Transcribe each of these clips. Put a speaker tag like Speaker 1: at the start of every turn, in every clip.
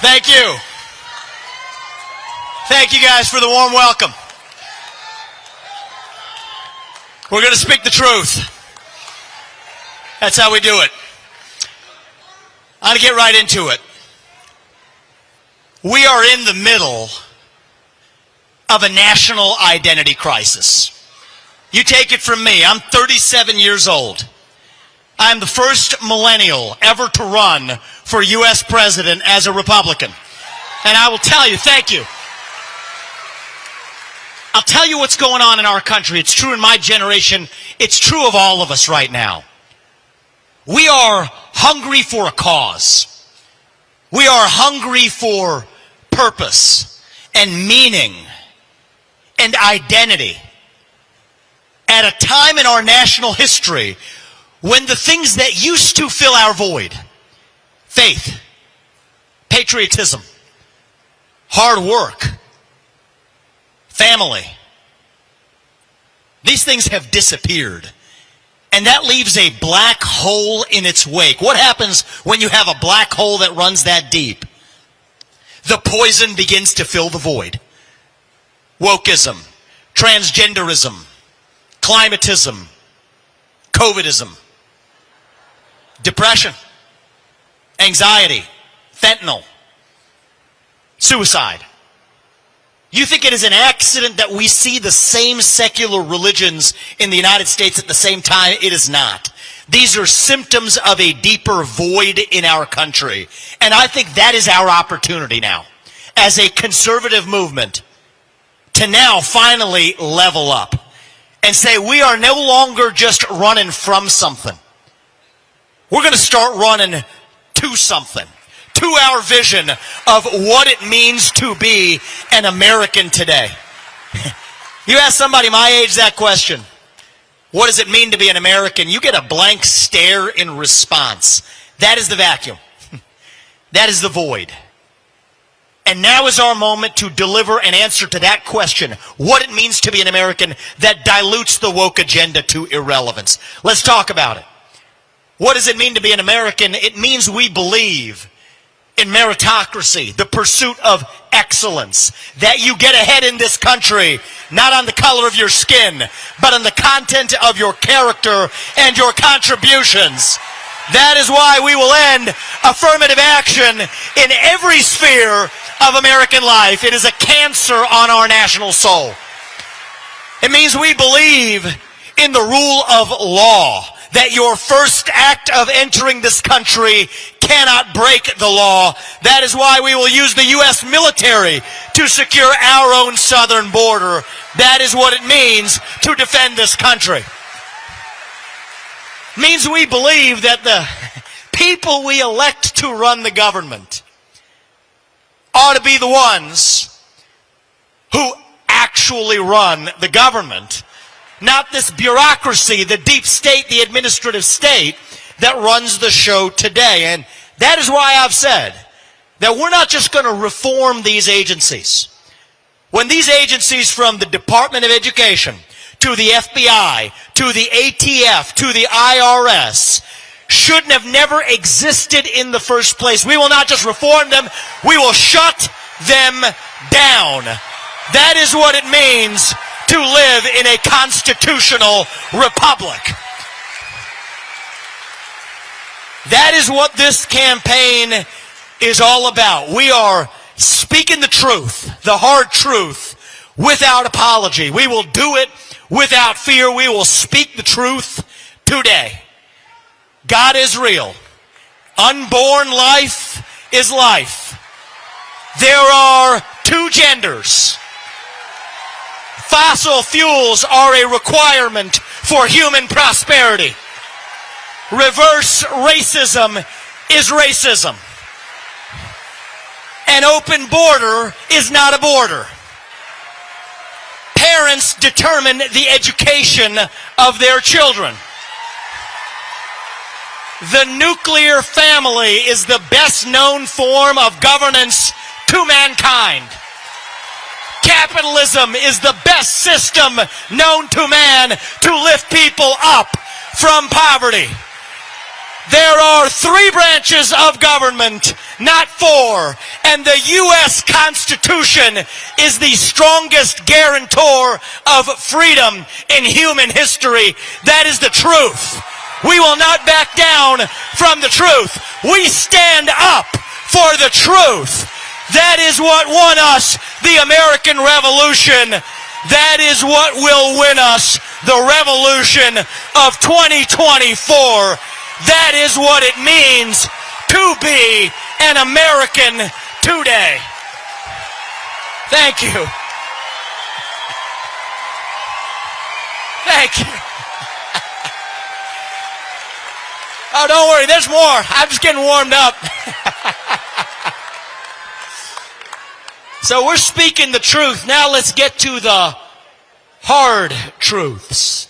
Speaker 1: Thank you. Thank you guys for the warm welcome. We're going to speak the truth. That's how we do it. I'm going to get right into it. We are in the middle of a national identity crisis. You take it from me. I'm 37 years old. I'm the first millennial ever to run for U.S. president as a Republican. And I will tell you, thank you. I'll tell you what's going on in our country. It's true in my generation. It's true of all of us right now. We are hungry for a cause. We are hungry for purpose and meaning and identity at a time in our national history when the things that used to fill our void, faith, patriotism, hard work, family, these things have disappeared. And that leaves a black hole in its wake. What happens when you have a black hole that runs that deep? The poison begins to fill the void. Wokeism, transgenderism, climatism, COVIDism, depression, anxiety, fentanyl, suicide. You think it is an accident that we see the same secular religions in the United States at the same time? It is not. These are symptoms of a deeper void in our country. And I think that is our opportunity now, as a conservative movement, to now finally level up and say we are no longer just running from something. We're going to start running to something. To our vision of what it means to be an American today. You ask somebody my age that question, what does it mean to be an American? You get a blank stare in response. That is the vacuum. That is the void. And now is our moment to deliver an answer to that question, what it means to be an American, that dilutes the woke agenda to irrelevance. Let's talk about it. What does it mean to be an American? It means we believe in meritocracy, the pursuit of excellence, that you get ahead in this country, not on the color of your skin, but on the content of your character and your contributions. That is why we will end affirmative action in every sphere of American life. It is a cancer on our national soul. It means we believe in the rule of law, that your first act of entering this country cannot break the law. That is why we will use the U.S. military to secure our own southern border. That is what it means to defend this country. It means we believe that the people we elect to run the government ought to be the ones who actually run the government, not this bureaucracy, the deep state, the administrative state that runs the show today. And that is why I've said that we're not just going to reform these agencies. When these agencies, from the Department of Education to the FBI, to the ATF, to the IRS, shouldn't have never existed in the first place. We will not just reform them, we will shut them down. That is what it means to live in a constitutional republic. That is what this campaign is all about. We are speaking the truth, the hard truth, without apology. We will do it without fear. We will speak the truth today. God is real. Unborn life is life. There are two genders. Fossil fuels are a requirement for human prosperity. Reverse racism is racism. An open border is not a border. Parents determine the education of their children. The nuclear family is the best known form of governance to mankind. Capitalism is the best system known to man to lift people up from poverty. There are 3 branches of government, not 4. And the U.S. Constitution is the strongest guarantor of freedom in human history. That is the truth. We will not back down from the truth. We stand up for the truth. That is what won us the American Revolution. That is what will win us the revolution of 2024. That is what it means to be an American today. Thank you. Thank you. Oh, don't worry, there's more. I'm just getting warmed up. So we're speaking the truth. Now let's get to the hard truths.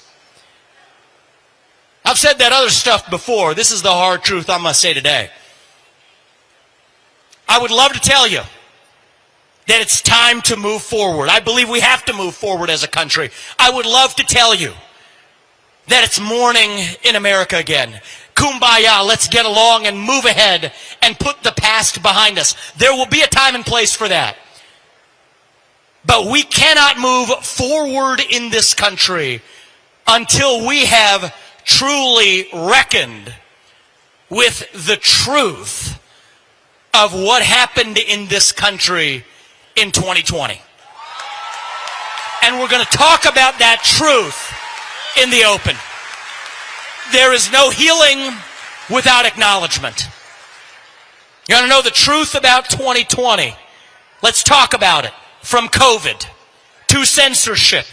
Speaker 1: I've said that other stuff before. This is the hard truth I'm going to say today. I would love to tell you that it's time to move forward. I believe we have to move forward as a country. I would love to tell you that it's morning in America again. Kumbaya, let's get along and move ahead and put the past behind us. There will be a time and place for that. But we cannot move forward in this country until we have truly reckoned with the truth of what happened in this country in 2020. And we're going to talk about that truth in the open. There is no healing without acknowledgement. You want to know the truth about 2020? Let's talk about it. From COVID, to censorship,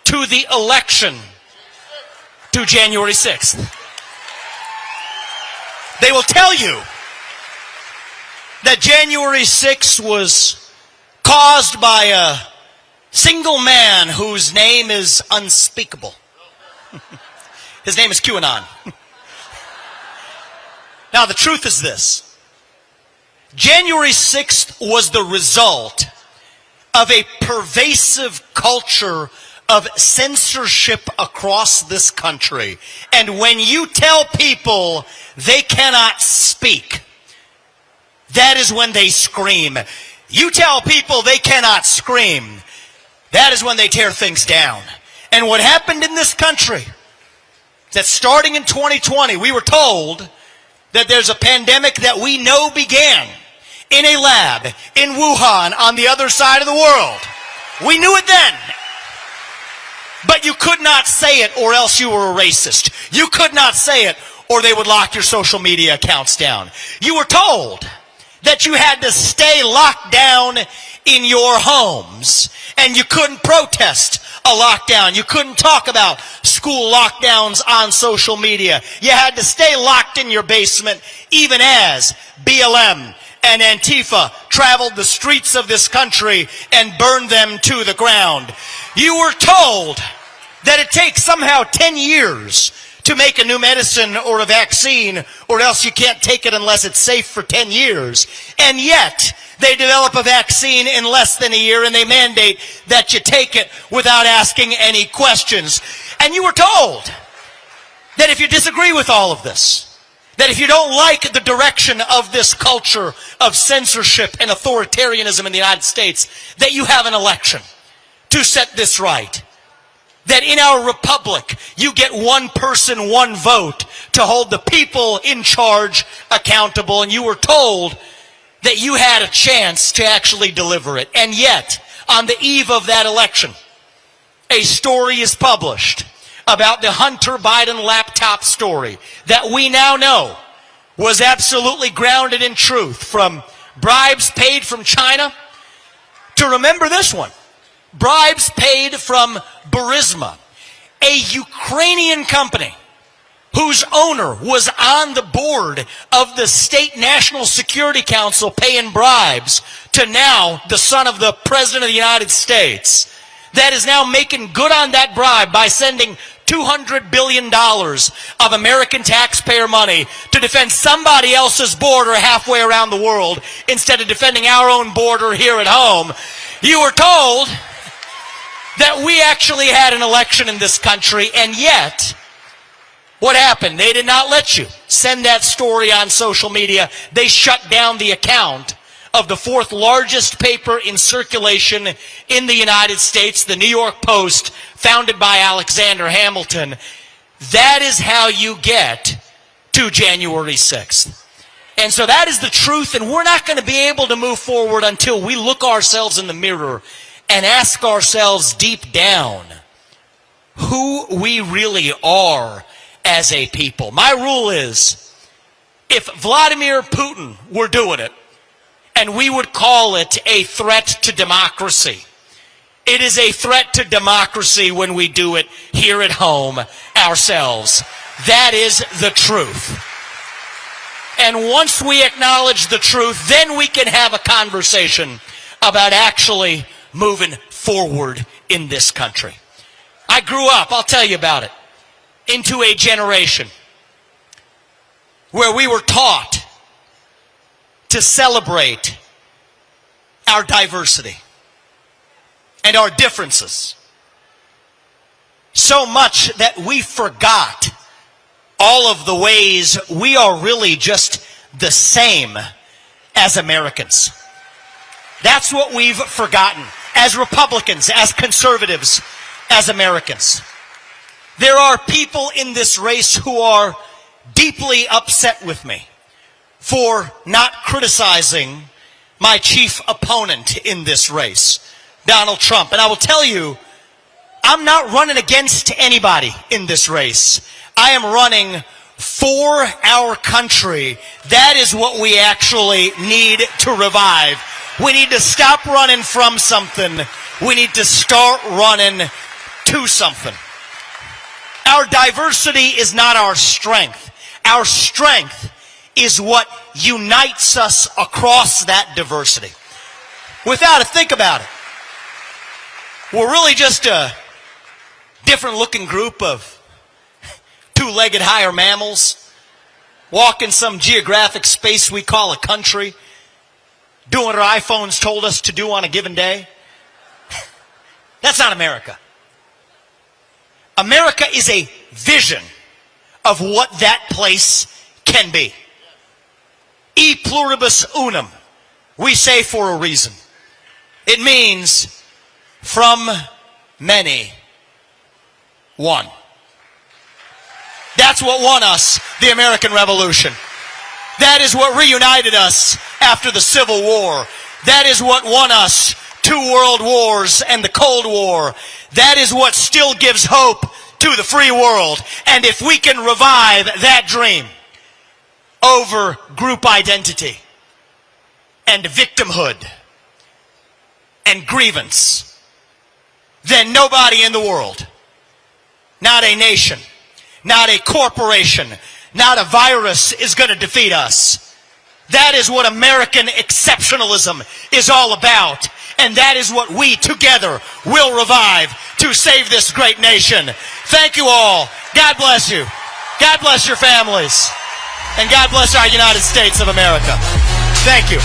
Speaker 1: to the election, to January 6th. They will tell you that January 6th was caused by a single man whose name is unspeakable. His name is QAnon. Now, the truth is this. January 6th was the result of a pervasive culture of censorship across this country. And when you tell people they cannot speak, that is when they scream. You tell people they cannot scream, that is when they tear things down. And what happened in this country, that starting in 2020, we were told that there's a pandemic that we know began in a lab in Wuhan on the other side of the world. We knew it then. But you could not say it or else you were a racist. You could not say it or they would lock your social media accounts down. You were told that you had to stay locked down in your homes and you couldn't protest a lockdown. You couldn't talk about school lockdowns on social media. You had to stay locked in your basement even as BLM and Antifa traveled the streets of this country and burned them to the ground. You were told that it takes somehow 10 years to make a new medicine or a vaccine, or else you can't take it unless it's safe for 10 years. And yet, they develop a vaccine in less than a year and they mandate that you take it without asking any questions. And you were told that if you disagree with all of this, that if you don't like the direction of this culture of censorship and authoritarianism in the United States, that you have an election to set this right. That in our republic, you get one person, one vote to hold the people in charge accountable. And you were told that you had a chance to actually deliver it. And yet, on the eve of that election, a story is published about the Hunter Biden laptop story that we now know was absolutely grounded in truth, from bribes paid from China to, remember this one, bribes paid from Burisma, a Ukrainian company whose owner was on the board of the State National Security Council paying bribes to now the son of the President of the United States, that is now making good on that bribe by sending $200 billion of American taxpayer money to defend somebody else's border halfway around the world instead of defending our own border here at home. You were told that we actually had an election in this country, and yet What happened? They did not let you send that story on social media. They shut down the account of the fourth largest paper in circulation in the United States, the New York Post, founded by Alexander Hamilton. That is how you get to January 6th. And so that is the truth, and we're not going to be able to move forward until we look ourselves in the mirror and ask ourselves deep down who we really are as a people. My rule is, if Vladimir Putin were doing it, and we would call it a threat to democracy, it is a threat to democracy when we do it here at home ourselves. That is the truth. And once we acknowledge the truth, then we can have a conversation about actually moving forward in this country. I grew up, I'll tell you about it, into a generation where we were taught to celebrate our diversity and our differences so much that we forgot all of the ways we are really just the same as Americans. That's what we've forgotten as Republicans, as conservatives, as Americans. There are people in this race who are deeply upset with me for not criticizing my chief opponent in this race, Donald Trump. And I will tell you, I'm not running against anybody in this race. I am running for our country. That is what we actually need to revive. We need to stop running from something. We need to start running to something. Our diversity is not our strength. Our strength is what unites us across that diversity. Without a think about it, we're really just a different looking group of two-legged higher mammals walking some geographic space we call a country, doing what our iPhones told us to do on a given day. That's not America. America is a vision of what that place can be. E pluribus unum, we say for a reason. It means from many, one. That's what won us the American Revolution. That is what reunited us after the Civil War. That is what won us 2 world wars and the Cold War. That is what still gives hope to the free world. And if we can revive that dream over group identity and victimhood and grievance, then nobody in the world, not a nation, not a corporation, not a virus is going to defeat us. That is what American exceptionalism is all about. And that is what we together will revive to save this great nation. Thank you all. God bless you. God bless your families. And God bless our United States of America. Thank you.